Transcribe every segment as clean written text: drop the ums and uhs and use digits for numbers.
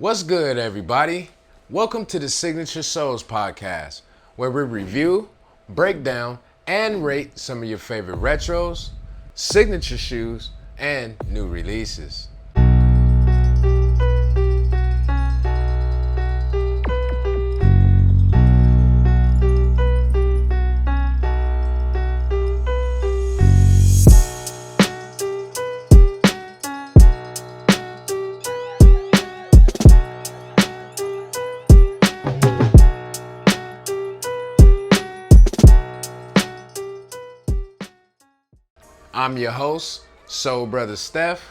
What's good, everybody? Welcome to the Signature Souls podcast, where we review, break down, and rate some of your favorite retros, signature shoes, and new releases. I'm your host, Soul Brother Steph.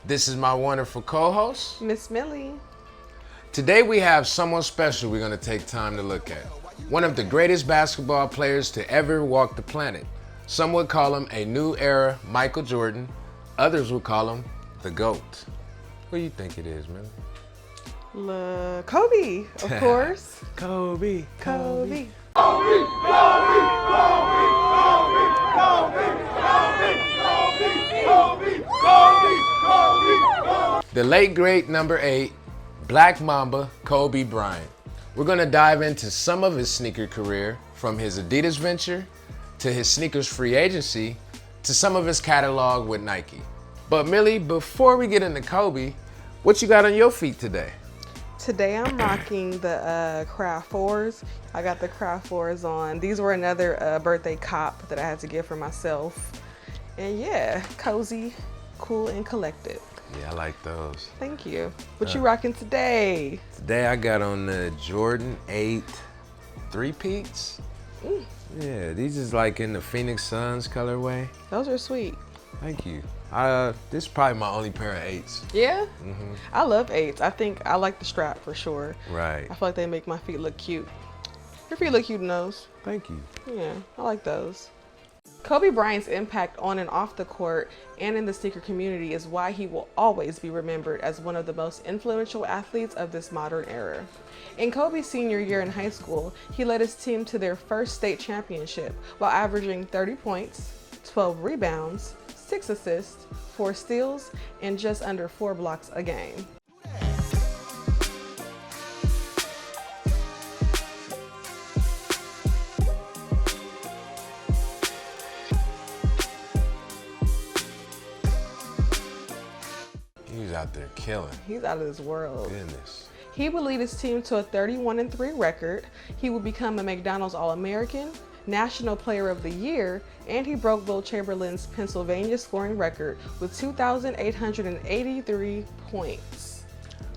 This is my wonderful co-host, Miss Millie. Today we have someone special we're going to take time to look at. One of the greatest basketball players to ever walk the planet. Some would call him a new era Michael Jordan. Others would call him the GOAT. What do you think it is, man? Kobe, of course. Kobe. The late great number 8, Black Mamba, Kobe Bryant. We're gonna dive into some of his sneaker career, from his Adidas venture, to his sneakers free agency, to some of his catalog with Nike. But Millie, before we get into Kobe, what you got on your feet today? Today I'm rocking the Craft 4s. I got the Craft 4s on. These were another birthday cop that I had to get for myself. And yeah, cozy, cool, and collected. Yeah, I like those. Thank you. What you rocking today? Today I got on the Jordan 8 3-peats. Yeah, these is like in the Phoenix Suns colorway. Those are sweet. Thank you. This is probably my only pair of 8s. Yeah? Mm-hmm. I love 8s. I think I like the strap for sure. Right. I feel like they make my feet look cute. Your feet look cute in those. Thank you. Yeah, I like those. Kobe Bryant's impact on and off the court and in the sneaker community is why he will always be remembered as one of the most influential athletes of this modern era. In Kobe's senior year in high school, he led his team to their first state championship while averaging 30 points, 12 rebounds, 6 assists, 4 steals, and just under 4 blocks a game. He's out there killing. He's out of this world. Goodness. He would lead his team to a 31-3 record. He would become a McDonald's All-American, National Player of the Year, and he broke Will Chamberlain's Pennsylvania scoring record with 2,883 points.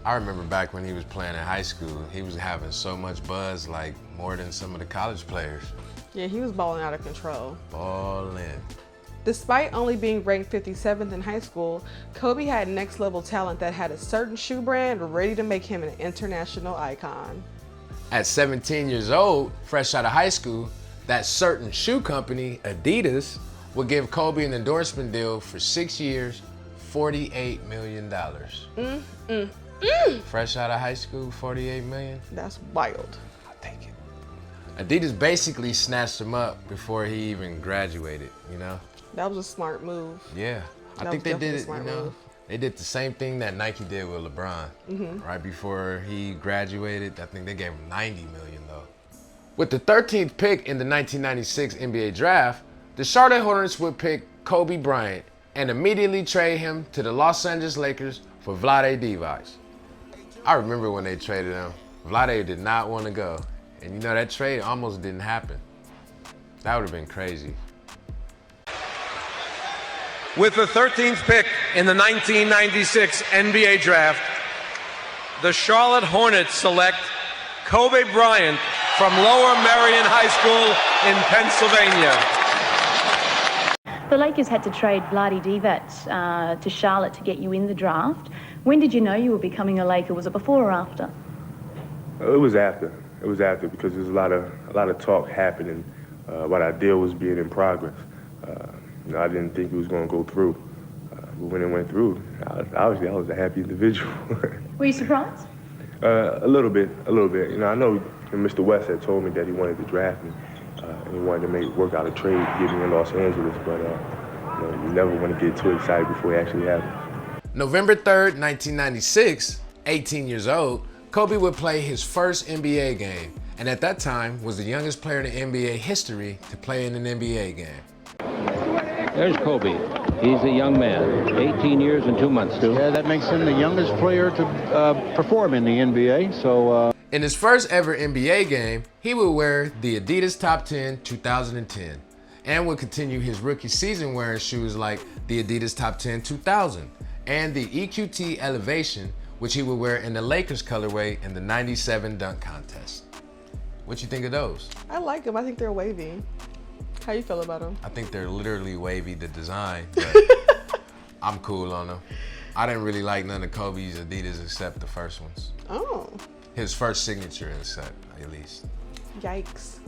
I remember back when he was playing in high school, he was having so much buzz, like more than some of the college players. Yeah, he was balling out of control. Ballin'. Despite only being ranked 57th in high school, Kobe had next level talent that had a certain shoe brand ready to make him an international icon. At 17 years old, fresh out of high school, that certain shoe company, Adidas, would give Kobe an endorsement deal for 6 years, $48 million. Fresh out of high school, $48 million? That's wild. I'll take it. Adidas basically snatched him up before he even graduated, you know? That was a smart move. Yeah. I think they did it, you know? They did the same thing that Nike did with LeBron. Right before he graduated, I think they gave him $90 million though. With the 13th pick in the 1996 NBA draft, the Charlotte Hornets would pick Kobe Bryant and immediately trade him to the Los Angeles Lakers for Vlade Divac. I remember when they traded him. Vlade did not want to go. And you know, that trade almost didn't happen. That would have been crazy. With the 13th pick in the 1996 NBA draft, the Charlotte Hornets select Kobe Bryant from Lower Merion High School in Pennsylvania. The Lakers had to trade Vlade Divac to Charlotte to get you in the draft. When did you know you were becoming a Laker? Was it before or after? It was after. It was after because there's a lot of talk happening while our deal was being in progress. You know, I didn't think it was going to go through. But when it went through, I was a happy individual. Were you surprised? A little bit. You know, I know Mr. West had told me that he wanted to draft me. And he wanted to work out a trade to get me in Los Angeles, but you know, you never want to get too excited before it actually happens. November 3rd, 1996, 18 years old, Kobe would play his first NBA game, and at that time was the youngest player in NBA history to play in an NBA game. There's Kobe. He's a young man, 18 years and 2 months, too. Yeah, that makes him the youngest player to perform in the NBA, so... In his first ever NBA game, he would wear the Adidas Top 10 2010 and would continue his rookie season wearing shoes like the Adidas Top 10 2000 and the EQT Elevation, which he would wear in the Lakers colorway in the 97 dunk contest. What you think of those? I like them. I think they're wavy. How you feel about them? I think they're literally wavy, the design, but I'm cool on them. I didn't really like none of Kobe's Adidas except the first ones. Oh. His first signature in the set, at least. Yikes.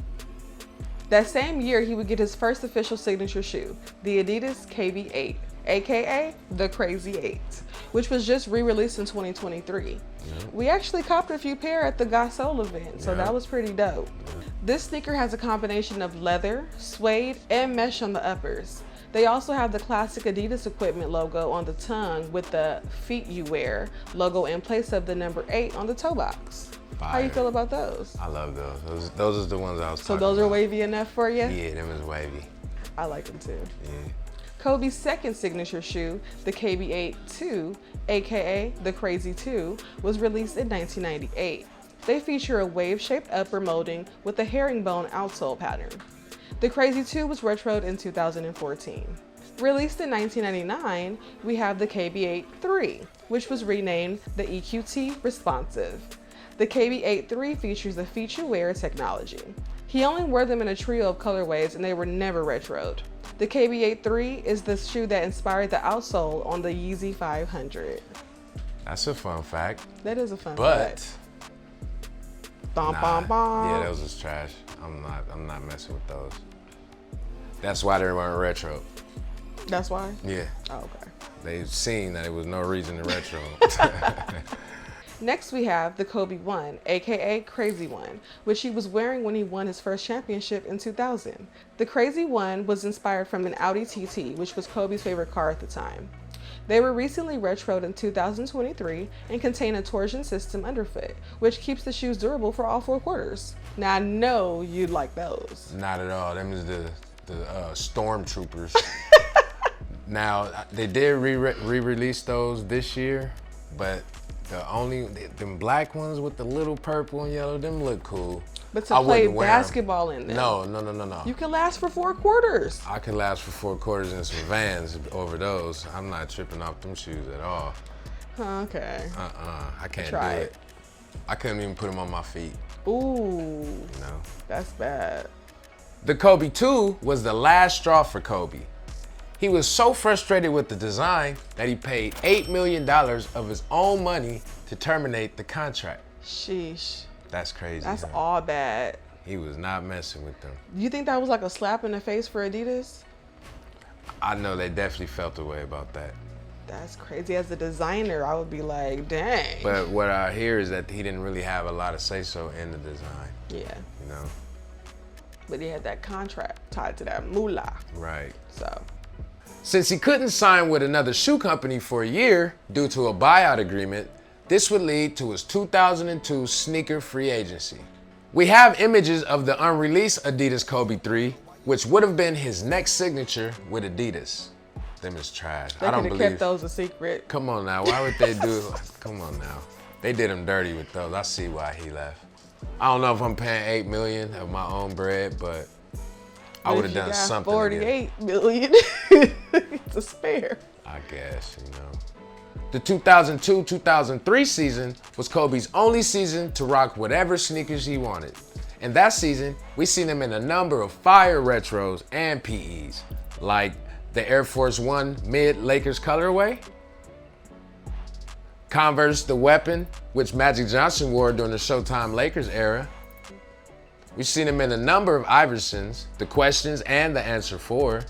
That same year, he would get his first official signature shoe, the Adidas KB8, aka the Crazy 8, which was just re-released in 2023. Yep. We actually copped a few pair at the Gasol event, so that was pretty dope. Yep. This sneaker has a combination of leather, suede, and mesh on the uppers. They also have the classic Adidas equipment logo on the tongue with the feet you wear logo in place of the number 8 on the toe box. Fire. How you feel about those? I love those. Those are the ones I was talking about. So those are wavy enough for you? Yeah, them is wavy. I like them too. Yeah. Kobe's second signature shoe, the KB8-2, aka the Crazy 2, was released in 1998. They feature a wave-shaped upper molding with a herringbone outsole pattern. The Crazy 2 was retroed in 2014. Released in 1999, we have the KB8-3, which was renamed the EQT Responsive. The KB8-3 features the feature wear technology. He only wore them in a trio of colorways and they were never retroed. The KB8-3 is the shoe that inspired the outsole on the Yeezy 500. That's a fun fact. That is a fun fact. But yeah, those was trash. I'm not messing with those. That's why they weren't retro. That's why? Yeah. Oh, okay. They've seen that there was no reason to retro. Next we have the Kobe 1, aka Crazy 1, which he was wearing when he won his first championship in 2000. The Crazy 1 was inspired from an Audi TT, which was Kobe's favorite car at the time. They were recently retroed in 2023 and contain a torsion system underfoot, which keeps the shoes durable for all 4 quarters. Now I know you'd like those. Not at all. Them is the stormtroopers. Now they did re-release those this year, but them black ones with the little purple and yellow, them look cool. But to play basketball in them. No. You can last for 4 quarters. I can last for 4 quarters in some Vans over those. I'm not tripping off them shoes at all. Okay. I can't do it. I couldn't even put them on my feet. Ooh. No. That's bad. The Kobe 2 was the last straw for Kobe. He was so frustrated with the design that he paid $8 million of his own money to terminate the contract. Sheesh. That's crazy. That's all bad. He was not messing with them. You think that was like a slap in the face for Adidas? I know they definitely felt the way about that. That's crazy. As a designer, I would be like, dang. But what I hear is that he didn't really have a lot of say-so in the design. Yeah. You know? But he had that contract tied to that moolah. Right. So. Since he couldn't sign with another shoe company for a year due to a buyout agreement, this would lead to his 2002 sneaker free agency. We have images of the unreleased Adidas Kobe 3, which would have been his next signature with Adidas. Them is trash. They could have kept those a secret. Come on now, why would they do? Come on now. They did him dirty with those. I see why he left. I don't know if I'm paying $8 million of my own bread, but I would have done something. $48 million to spare. I guess, you know. The 2002-2003 season was Kobe's only season to rock whatever sneakers he wanted. In that season, we seen him in a number of fire retros and PEs, like the Air Force One Mid Lakers colorway, Converse The Weapon, which Magic Johnson wore during the Showtime Lakers era. We've seen him in a number of Iversons, The Questions and The Answer 4.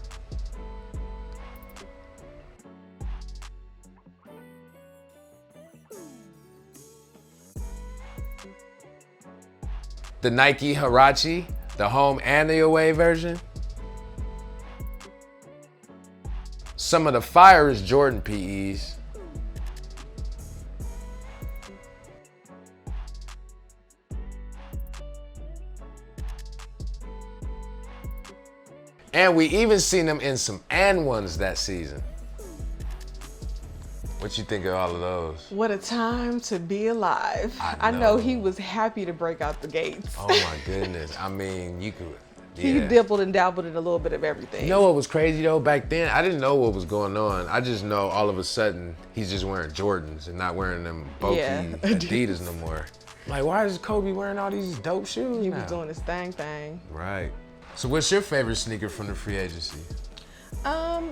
The Nike Huarache, the home and the away version. Some of the fire is Jordan PEs. And we even seen him in some and ones that season. What you think of all of those? What a time to be alive. I know he was happy to break out the gates. Oh my goodness. I mean, you could. He dibbled and dabbled in a little bit of everything. You know what was crazy though? Back then, I didn't know what was going on. I just know all of a sudden he's just wearing Jordans and not wearing them bulky Adidas no more. Like, why is Kobe wearing all these dope shoes He now? was doing his thing. Right. So what's your favorite sneaker from the free agency?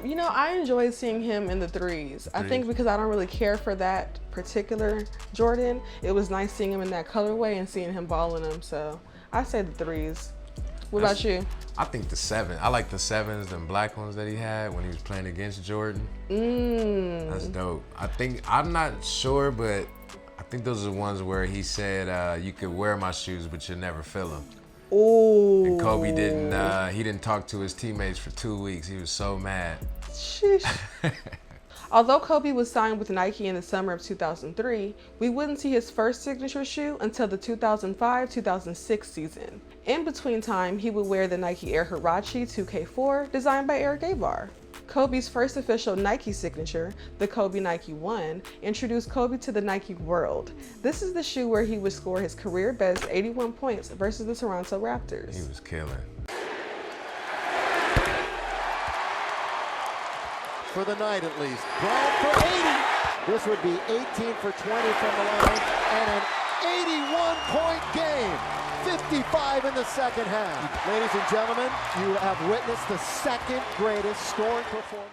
You know, I enjoyed seeing him in the threes. I think because I don't really care for that particular Jordan, it was nice seeing him in that colorway and seeing him ball in them. So I say the threes. What about you? I think the 7. I like the 7s, them black ones that he had when he was playing against Jordan. That's dope. I'm not sure, but I think those are the ones where he said, you could wear my shoes, but you'll never feel them. Oh. And Kobe didn't talk to his teammates for 2 weeks. He was so mad. Sheesh. Although Kobe was signed with Nike in the summer of 2003, we wouldn't see his first signature shoe until the 2005-2006 season. In between time, he would wear the Nike Air Huarache 2K4 designed by Eric Avar. Kobe's first official Nike signature, the Kobe Nike 1, introduced Kobe to the Nike world. This is the shoe where he would score his career best 81 points versus the Toronto Raptors. He was killing. For the night at least. Bryant for 80. This would be 18 for 20 from the line and an 81-point game. 55 in the second half. Ladies and gentlemen, you have witnessed the second greatest scoring performance.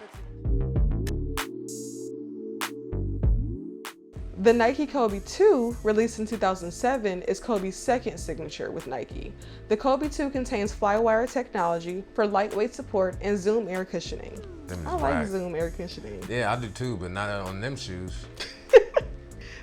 The Nike Kobe 2, released in 2007, is Kobe's second signature with Nike. The Kobe 2 contains Flywire technology for lightweight support and Zoom air cushioning. I like Zoom air cushioning. Yeah, I do too, but not on them shoes.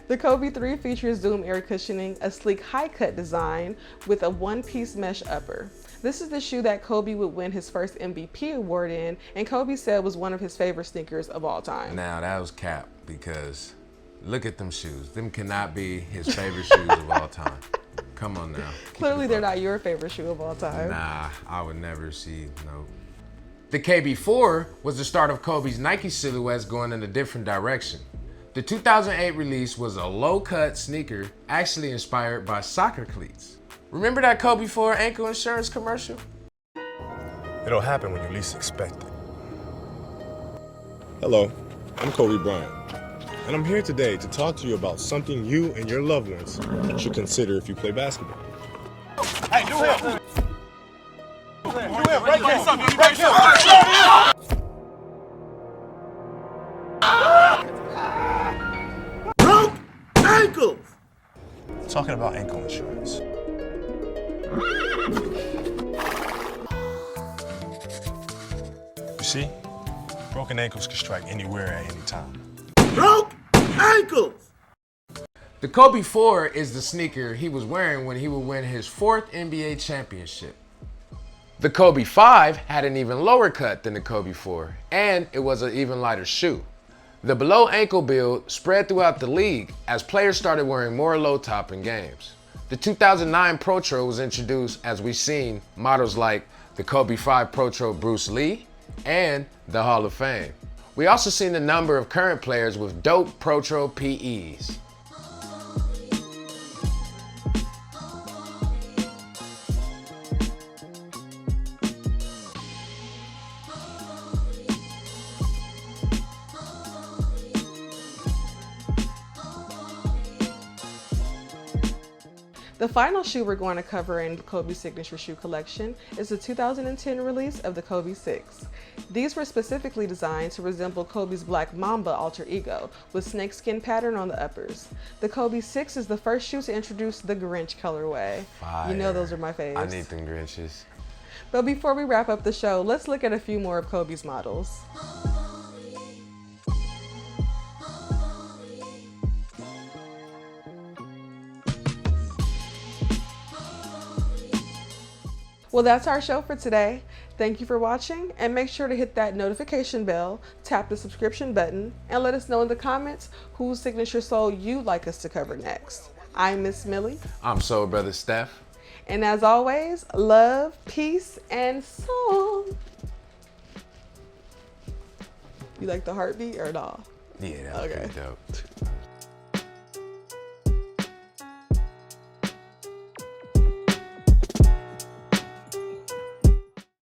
The Kobe 3 features Zoom air cushioning, a sleek high-cut design with a one-piece mesh upper. This is the shoe that Kobe would win his first MVP award in, and Kobe said was one of his favorite sneakers of all time. Now, that was cap, because look at them shoes. Them cannot be his favorite shoes of all time. Come on now. Clearly, they're not your favorite shoe of all time. Nah, I would never see, no. The KB4 was the start of Kobe's Nike silhouettes going in a different direction. The 2008 release was a low-cut sneaker actually inspired by soccer cleats. Remember that Kobe 4 ankle insurance commercial? It'll happen when you least expect it. Hello, I'm Kobe Bryant, and I'm here today to talk to you about something you and your loved ones should consider if you play basketball. Hey, do him! Do him, right here! Right here! Broke ankles! Talking about ankle insurance. You see, broken ankles can strike anywhere at any time. Broke ankles! The Kobe 4 is the sneaker he was wearing when he would win his 4th NBA championship. The Kobe 5 had an even lower cut than the Kobe 4, and it was an even lighter shoe. The below ankle build spread throughout the league as players started wearing more low top in games. The 2009 Protro was introduced as we've seen models like the Kobe 5 Protro Bruce Lee and the Hall of Fame. We also seen a number of current players with dope Protro PEs. The final shoe we're going to cover in the Kobe Signature Shoe Collection is the 2010 release of the Kobe 6. These were specifically designed to resemble Kobe's Black Mamba alter ego with snakeskin pattern on the uppers. The Kobe 6 is the first shoe to introduce the Grinch colorway. Fire. You know those are my faves. I need them Grinches. But before we wrap up the show, let's look at a few more of Kobe's models. Well, that's our show for today. Thank you for watching, and make sure to hit that notification bell, tap the subscription button, and let us know in the comments whose signature sole you'd like us to cover next. I'm Miss Millie. I'm Soul Brother Steph. And as always, love, peace, and soul. You like the heartbeat or no? Yeah, that was pretty dope.